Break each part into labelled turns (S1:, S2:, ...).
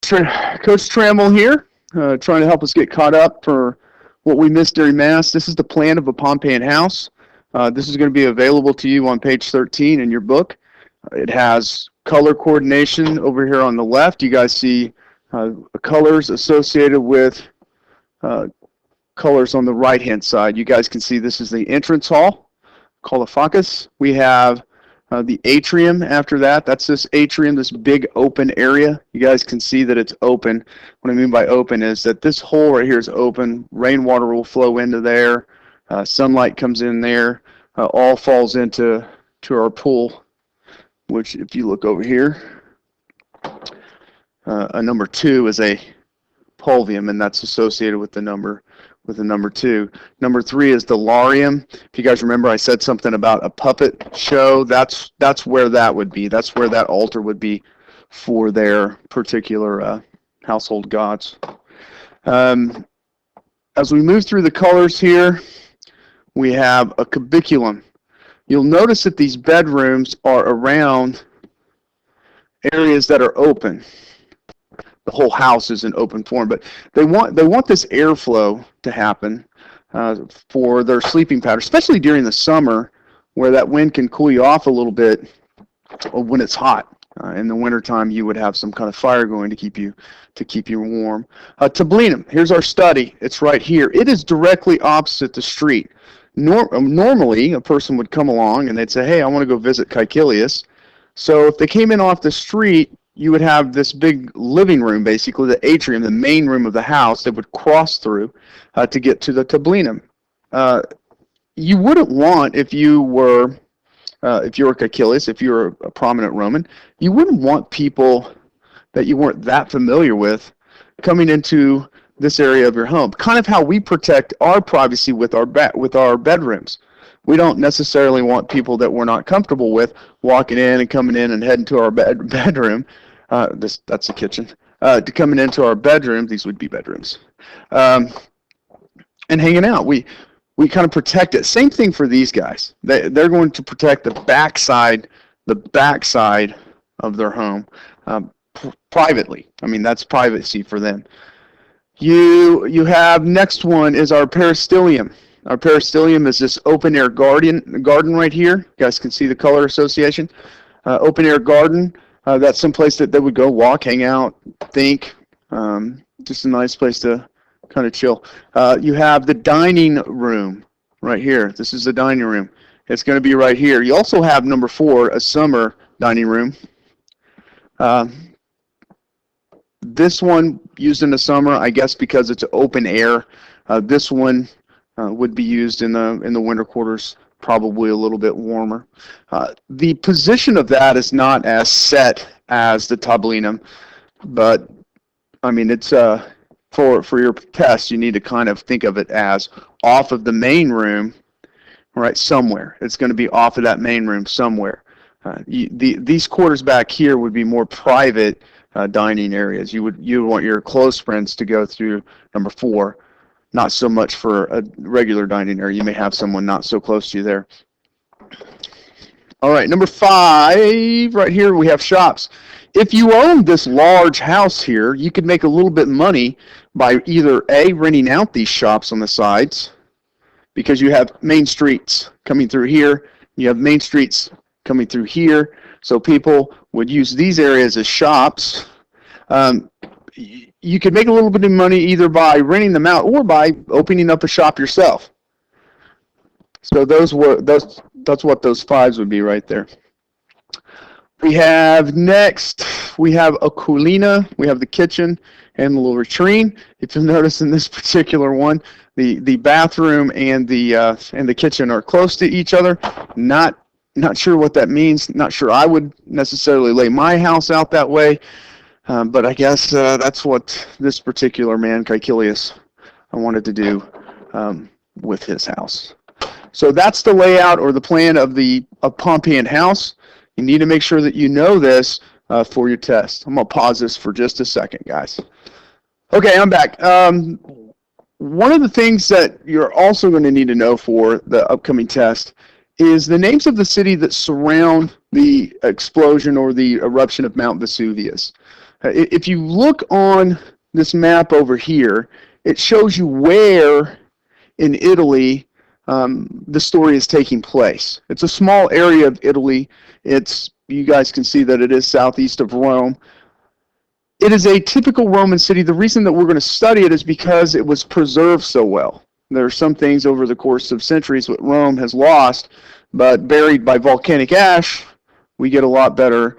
S1: Coach Trammell here, trying to help us get caught up for what we missed during Mass. This is the plan of a Pompeian house. This is going to be available to you on page 13 in your book. It has color coordination over here on the left. You guys see colors associated with colors on the right-hand side. You guys can see this is the entrance hall, Caulophacus. We have the atrium after that. That's this atrium, this big open area. You guys can see that it's open. What I mean by open is that this hole right here is open. Rainwater will flow into there. Sunlight comes in there. All falls into our pool, which if you look over here, a number 2 is a pulvium, and that's associated with the number 2. Number 3 is the larium. If you guys remember, I said something about a puppet show. That's where that would be. That's where that altar would be for their particular household gods. As we move through the colors here, we have a cubiculum. You'll notice that these bedrooms are around areas that are open. The whole house is in open form, but they want this airflow to happen for their sleeping pattern, especially during the summer, where that wind can cool you off a little bit when it's hot. In the wintertime, you would have some kind of fire going to keep you warm. Tablinum, here's our study. It's right here. It is directly opposite the street. Normally, a person would come along and they'd say, "Hey, I want to go visit Caecilius." So if they came in off the street, you would have this big living room, basically the atrium, the main room of the house, that would cross through to get to the tablinum. You wouldn't want, if you were Caecilius, if you were a prominent Roman, you wouldn't want people that you weren't that familiar with coming into this area of your home. Kind of how we protect our privacy with our bedrooms. We don't necessarily want people that we're not comfortable with walking in and coming in and heading to our bedroom. That's the kitchen. To coming into our bedroom, these would be bedrooms, and hanging out. We kind of protect it. Same thing for these guys. They're going to protect the backside of their home privately. I mean, that's privacy for them. You have, next one is our peristylium. Our peristylium is this open-air garden right here. You guys can see the color association. Open-air garden, that's some place that they would go walk, hang out, think. Just a nice place to kind of chill. You have the dining room right here. This is the dining room. It's going to be right here. You also have number 4, a summer dining room. This one used in the summer, I guess, because it's open air. This one would be used in the winter quarters, probably a little bit warmer. The position of that is not as set as the tablinum, but I mean, it's for your test, you need to kind of think of it as off of the main room, right, somewhere. It's going to be off of that main room somewhere. These quarters back here would be more private dining areas. You would want your close friends to go through number 4. Not so much for a regular dining area. You may have someone not so close to you there. All right, number 5, right here we have shops. If you own this large house here, you could make a little bit of money by either A, renting out these shops on the sides, because you have main streets coming through here, you have main streets coming through here, so people would use these areas as shops. You could make a little bit of money either by renting them out or by opening up a shop yourself. So that's what those 5s would be right there. We have next, we have a culina, we have the kitchen and the latrine. If you'll notice in this particular one, the bathroom and the kitchen are close to each other. Not sure what that means. Not sure I would necessarily lay my house out that way. But I guess that's what this particular man, Caecilius, wanted to do with his house. So that's the layout or the plan of a Pompeian house. You need to make sure that you know this for your test. I'm going to pause this for just a second, guys. Okay, I'm back. One of the things that you're also going to need to know for the upcoming test is the names of the city that surround the explosion or the eruption of Mount Vesuvius. If you look on this map over here, it shows you where in Italy the story is taking place. It's a small area of Italy. You guys can see that it is southeast of Rome. It is a typical Roman city. The reason that we're going to study it is because it was preserved so well. There are some things over the course of centuries that Rome has lost, but buried by volcanic ash, we get a lot better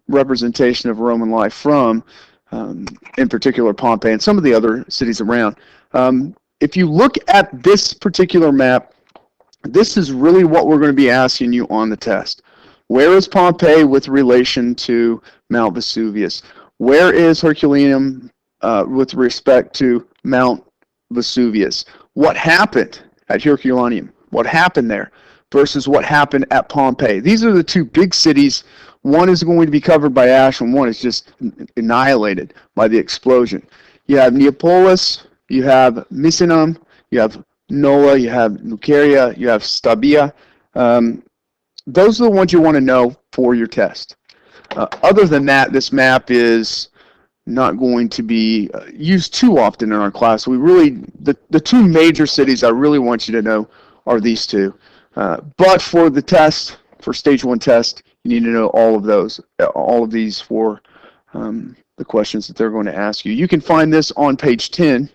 S1: representation of Roman life from, in particular, Pompeii and some of the other cities around. If you look at this particular map, this is really what we're going to be asking you on the test. Where is Pompeii with relation to Mount Vesuvius? Where is Herculaneum with respect to Mount Vesuvius? What happened at Herculaneum? What happened there versus what happened at Pompeii? These are the two big cities. One is going to be covered by ash and one is just annihilated by the explosion. You have Neapolis, you have Misenum, you have Nola, you have Lucaria, you have Stabia. Those are the ones you want to know for your test. Other than that, this map is not going to be used too often in our class. The two major cities I really want you to know are these two. But for the test, for stage 1 test, you need to know all of these for the questions that they're going to ask you. You can find this on page 10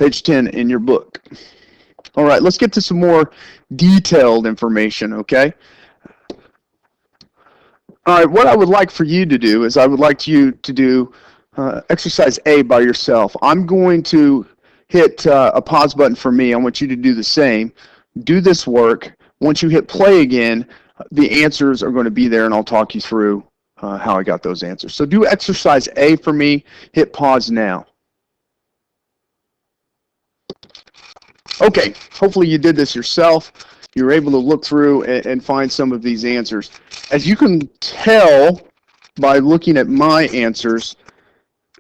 S1: in your book. All right, let's get to some more detailed information, okay? All right, what I would like for you to do is I would like you to do exercise A by yourself. I'm going to hit a pause button for me. I want you to do the same. Do this work. Once you hit play again, the answers are going to be there, and I'll talk you through how I got those answers. So do exercise A for me. Hit pause now. Okay, hopefully you did this yourself. You were able to look through and find some of these answers. As you can tell by looking at my answers,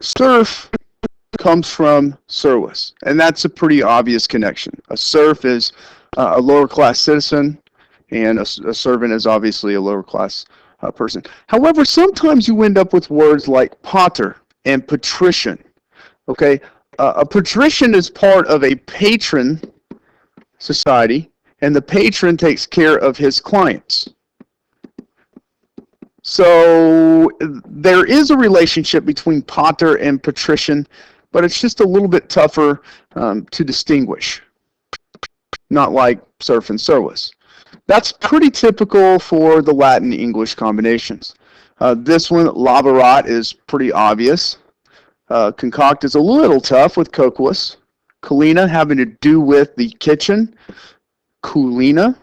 S1: serf comes from servus, and that's a pretty obvious connection. A serf is a lower class citizen, and a servant is obviously a lower class person. However, sometimes you end up with words like pater and patrician. Okay, a patrician is part of a patron society, and the patron takes care of his clients. So there is a relationship between pater and patrician, but it's just a little bit tougher to distinguish. Not like serf and servus. That's pretty typical for the Latin-English combinations. This one, laborat, is pretty obvious. Concoct is a little tough with coquus. Culina having to do with the kitchen. Culina.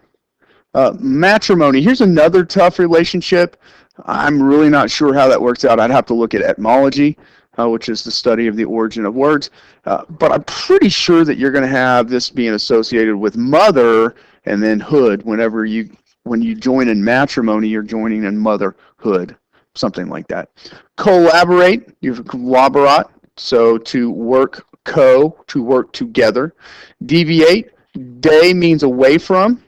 S1: Matrimony. Here's another tough relationship. I'm really not sure how that works out. I'd have to look at etymology, which is the study of the origin of words. But I'm pretty sure that you're going to have this being associated with mother and then hood. When you join in matrimony, you're joining in motherhood, something like that. Collaborate, you have collaborat, so to work to work together. Deviate, de means away from.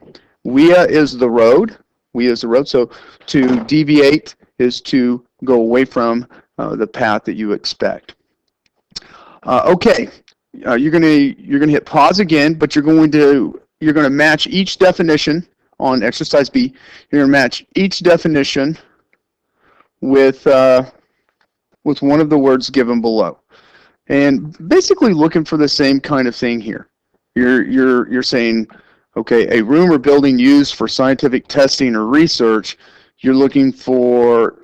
S1: Via is the road. So to deviate is to go away from the path that you expect. Okay, you're gonna hit pause again, but you're gonna match each definition on exercise B. You're gonna match each definition with one of the words given below, and basically looking for the same kind of thing here. You're saying, okay, a room or building used for scientific testing or research. You're looking for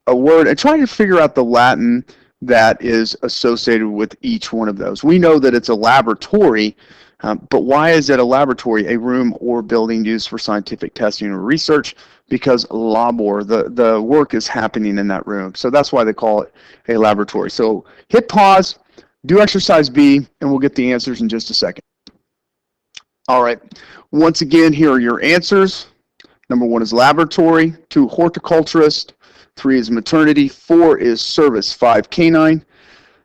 S1: a word and trying to figure out the Latin that is associated with each one of those. We know that it's a laboratory, but why is it a laboratory, a room or building used for scientific testing or research? Because labor, the work is happening in that room. So that's why they call it a laboratory. So hit pause, do exercise B, and we'll get the answers in just a second. All right, once again, here are your answers. Number 1 is laboratory, 2 horticulturist, 3 is maternity, 4 is service, 5 canine,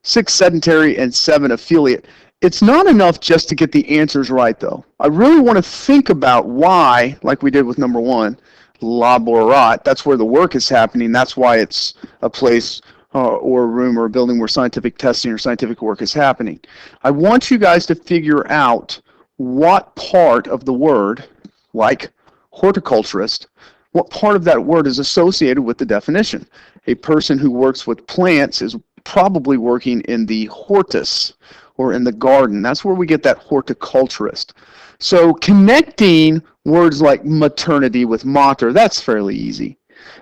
S1: 6 sedentary, and 7 affiliate. It's not enough just to get the answers right, though. I really want to think about why, like we did with number 1, laborat. That's where the work is happening. That's why it's a place or a room or a building where scientific testing or scientific work is happening. I want you guys to figure out what part of the word, like horticulturist, what part of that word is associated with the definition. A person who works with plants is probably working in the hortus, or in the garden. That's where we get that horticulturist. So connecting words like maternity with mater, that's fairly easy.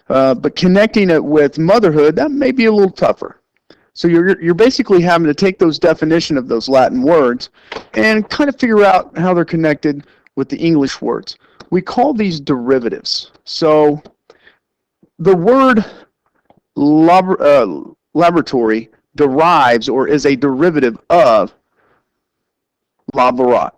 S1: But connecting it with motherhood, that may be a little tougher. So you're basically having to take those definition of those Latin words and kind of figure out how they're connected with the English words. We call these derivatives. So the word laboratory derives or is a derivative of laborat.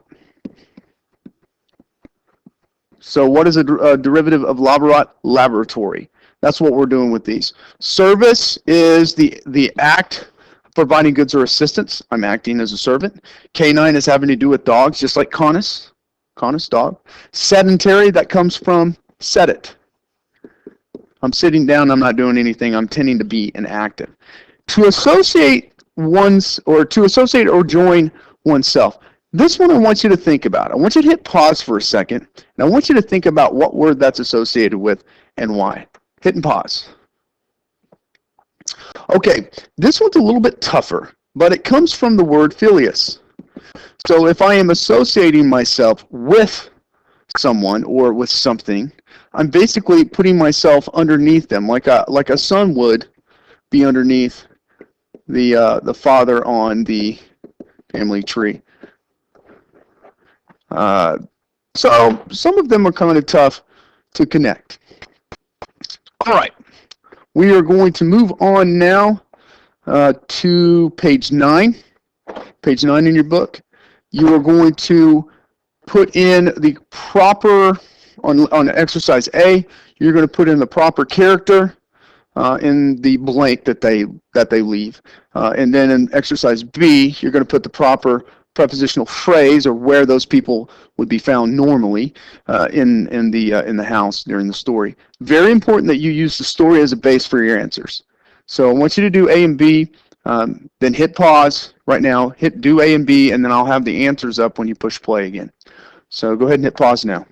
S1: So what is a derivative of laborat? Laboratory. That's what we're doing with these. Service is the act of providing goods or assistance. I'm acting as a servant. Canine is having to do with dogs, just like canis, dog. Sedentary, that comes from sedate. I'm sitting down, I'm not doing anything, I'm tending to be inactive. To associate or join oneself. This one I want you to think about. I want you to hit pause for a second, and I want you to think about what word that's associated with and why. Hit and pause. Okay, this one's a little bit tougher, but it comes from the word filius. So if I am associating myself with someone or with something, I'm basically putting myself underneath them, like a son would be underneath the father on the family tree. So some of them are kind of tough to connect. All right, we are going to move on now to page 9. Page 9 in your book. You are going to put in the proper, on exercise A, you're going to put in the proper character in the blank that they leave. And then in exercise B, you're going to put the proper prepositional phrase, or where those people would be found normally in the house during the story. Very important that you use the story as a base for your answers. So I want you to do A and B, then hit pause right now, do A and B, and then I'll have the answers up when you push play again. So go ahead and hit pause now.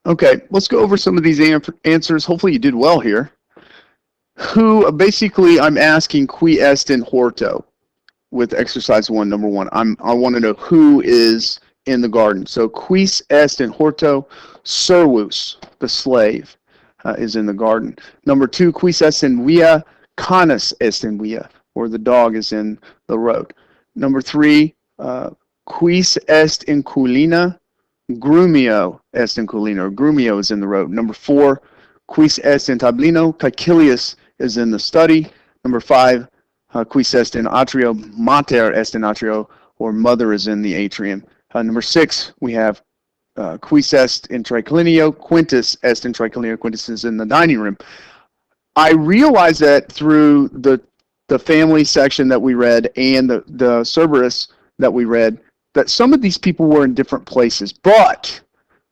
S1: Okay, let's go over some of these answers. Hopefully you did well here. Who, basically I'm asking qui est in horto with exercise 1, number 1. I want to know who is in the garden. So quis est in horto, servus, the slave, is in the garden. Number 2, quis est in via, canis est in via, or the dog is in the road. Number 3, quis est in culina, grumio est in culina, or grumio is in the road. Number 4, quis est in tablino, caecilius is in the study. Number 5, quis est in atrio, mater est in atrio, or mother is in the atrium. Number 6, we have quis est in triclinio, quintus est in triclinio, quintus is in the dining room. I realize that through the family section that we read and the Cerberus that we read, that some of these people were in different places. But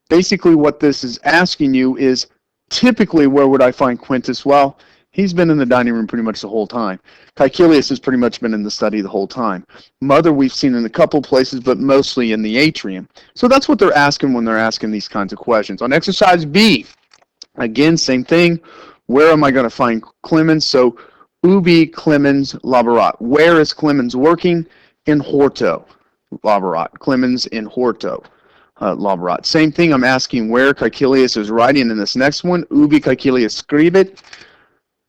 S1: basically what this is asking you is, typically where would I find Quintus? Well, he's been in the dining room pretty much the whole time. Caecilius has pretty much been in the study the whole time. Mother we've seen in a couple places, but mostly in the atrium. So that's what they're asking when they're asking these kinds of questions. On exercise B, again, same thing. Where am I going to find Clemens? So ubi Clemens laborat. Where is Clemens working? In horto laborat. Clemens in horto laborat. Same thing, I'm asking where Caecilius is writing in this next one. Ubi Caecilius scribit.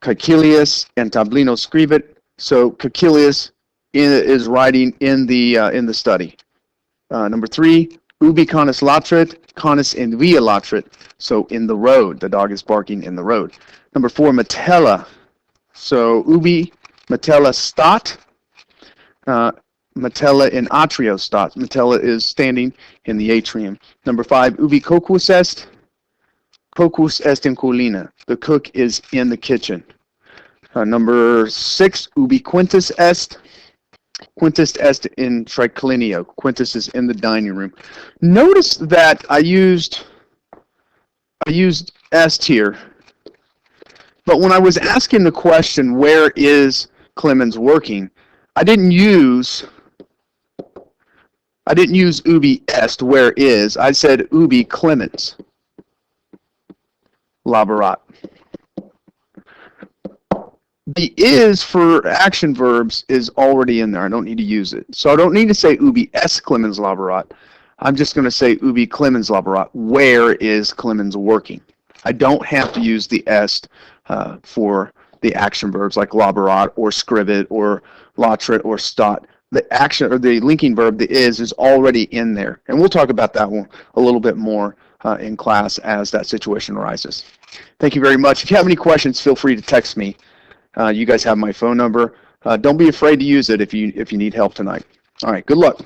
S1: Caecilius and tablino scribit. So Caecilius is writing in the study. Number 3, ubi canis latrit, canis in via latrit. So in the road, the dog is barking in the road. Number 4, metella. So ubi metella stat. Metella in atrio stat. Metella is standing in the atrium. Number 5, ubi coquus est. Coquus est in culina. The cook is in the kitchen. Number 6, ubi quintus est. Quintus est in triclinio. Quintus is in the dining room. Notice that I used I used est here. But when I was asking the question, where is Clemens working, I didn't use ubi est, where is. I said ubi Clemens laborat. The is for action verbs is already in there. I don't need to use it. So I don't need to say ubi est Clemens laborat. I'm just going to say ubi Clemens laborat. Where is Clemens working? I don't have to use the est for the action verbs like laborat or scribit or latrit or stat. The action or the linking verb, the is already in there. And we'll talk about that one a little bit more in class as that situation arises. Thank you very much. If you have any questions, feel free to text me. You guys have my phone number. Don't be afraid to use it if you need help tonight. All right, good luck.